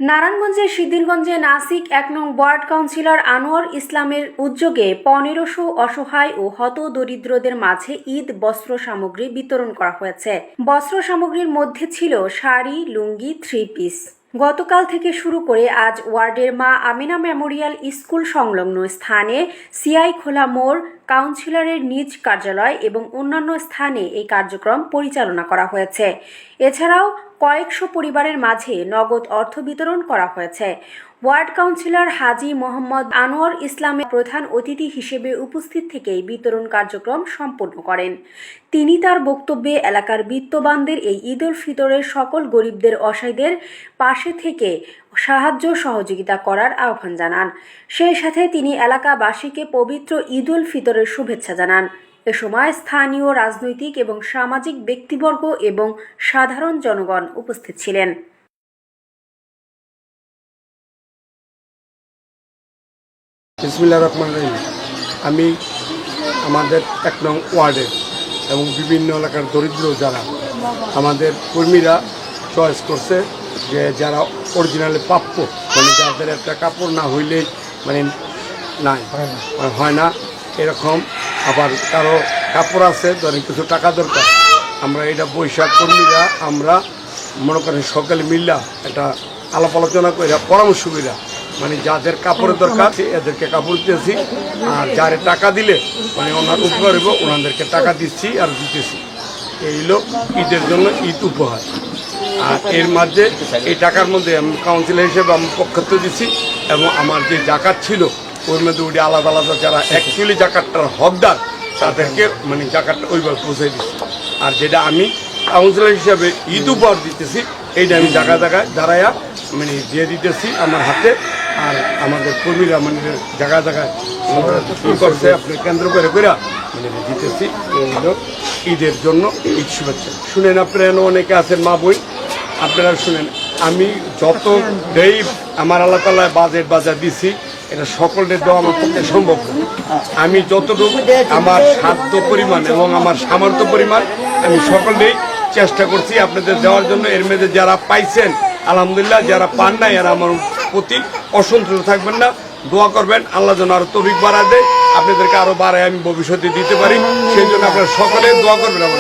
নারায়ণগঞ্জের সিদ্ধিরগঞ্জে নাসিক ১ নং ward councillor Anwar ইসলামের উদ্যোগে ১৫০০ অসহায় ও হতদরিদ্রদের মাঝে ঈদ বস্ত্র সামগ্রী বিতরণ করা হয়েছে। বস্ত্র সামগ্রীর মধ্যে ছিল শাড়ি, লুঙ্গি, 3 পিস। গতকাল থেকে শুরু করে আজ ওয়ার্ডের মা আমিনা মেমোরিয়াল স্কুল সংলগ্ন স্থানে সিআই খোলা মোড়, কাউন্সিলরের নিজ কার্যালয় এবং অন্যান্য স্থানে এই কার্যক্রম পরিচালনা করা হয়েছে। এছাড়াও কয়েকশো পরিবারের মাঝে নগদ অর্থ বিতরণ করা হয়েছে। ওয়ার্ড কাউন্সিলর হাজী মোহাম্মদ আনোয়ার ইসলামের প্রধান অতিথি হিসেবে উপস্থিত থেকেই বিতরণ কার্যক্রম সম্পন্ন করেন। তিনি তার বক্তব্যে এলাকার বিত্তবানদের এই ঈদ উল ফিতরের সকল গরিবদের অসহায়দের পাশে থেকে সাহায্য সহযোগিতা করার আহ্বান জানান। সেই সাথে তিনি এলাকাবাসীকে পবিত্র ঈদ উল ফিতরের শুভেচ্ছা জানান। এ সময় স্থানীয় রাজনৈতিক এবং সামাজিক ব্যক্তিবর্গ এবং সাধারণ জনগণ উপস্থিত ছিলেন। বিসমিল্লাহির রহমানির রহিম। আমি আমাদের ১ নং ওয়ার্ডের এবং বিভিন্ন এলাকার দরিদ্র যারা আমাদের কর্মীরা চয়েস করছে যে যারা অরিজিনালি প্রাপ্য, মানে যাদের একটা কাপড় না হইলেই মানে নাই হয় না, এরকম আবার কারো কাপড় আছে, ধরেন কিছু টাকা দরকার, আমরা এটা বৈশাখ কর্মীরা আমরা মনে করেন সকালে মিল্লা একটা আলাপ আলোচনা করে পরামর্শ করিয়া মানে যাদের কাপড়ের দরকার এদেরকে কাপড় দিতেছি, আর যারে টাকা দিলে মানে ওনার উপকার হইব ওনাদেরকে টাকা দিচ্ছি আর দিতেছি। এই হলো ঈদের জন্য ঈদ উপহার। আর এর মাঝে এই টাকার মধ্যে আমি কাউন্সিলর হিসেবে আমি পক্ষত্ব দিচ্ছি এবং আমার যে জাকাত ছিল ওর মধ্যে ওটি আলাদা আলাদা যারা অ্যাকচুয়ালি জাকাতটার হকদার তাদেরকে মানে জাকাতটা ওইভাবে পৌঁছে দিচ্ছি। আর যেটা আমি কাউন্সিলর হিসাবে ঈদ উপহার দিতেছি এইটা আমি জায়গায় জায়গায় দাঁড়াইয়া মানে দিয়ে দিতেছি আমার হাতে। আর আমাদের কর্মীরা মানে জায়গায় জায়গায় কী করছে আপনি কেন্দ্র করে মানে দিতেছি। এই হলো ঈদের জন্য ঈদ শুভেচ্ছা। শুনেন আপনারা অনেকে আছেন মা বই, আপনারা শুনেন আমি যত দেই আমার আল্লাহ তাআলা বাজেট দিছি এটা সকলের দেওয়া আমার পক্ষে সম্ভব। আমি যতটুকু আমার সাধ্য পরিমাণ এবং আমার সামর্থ্য পরিমাণ আমি সকলেই চেষ্টা করছি আপনাদের দেওয়ার জন্য। এর মধ্যে যারা পাইছেন আলহামদুলিল্লাহ, যারা পান নাই এরা আমার প্রতি অসন্তুষ্ট থাকবেন না, দোয়া করবেন আল্লাহ যেন আরো তৌফিক বাড়ায় দেয়, আপনাদেরকে আরো বাড়ায় আমি ভবিষ্যতে দিতে পারি, সেই জন্য আপনারা সকলে দোয়া করবেন আমার।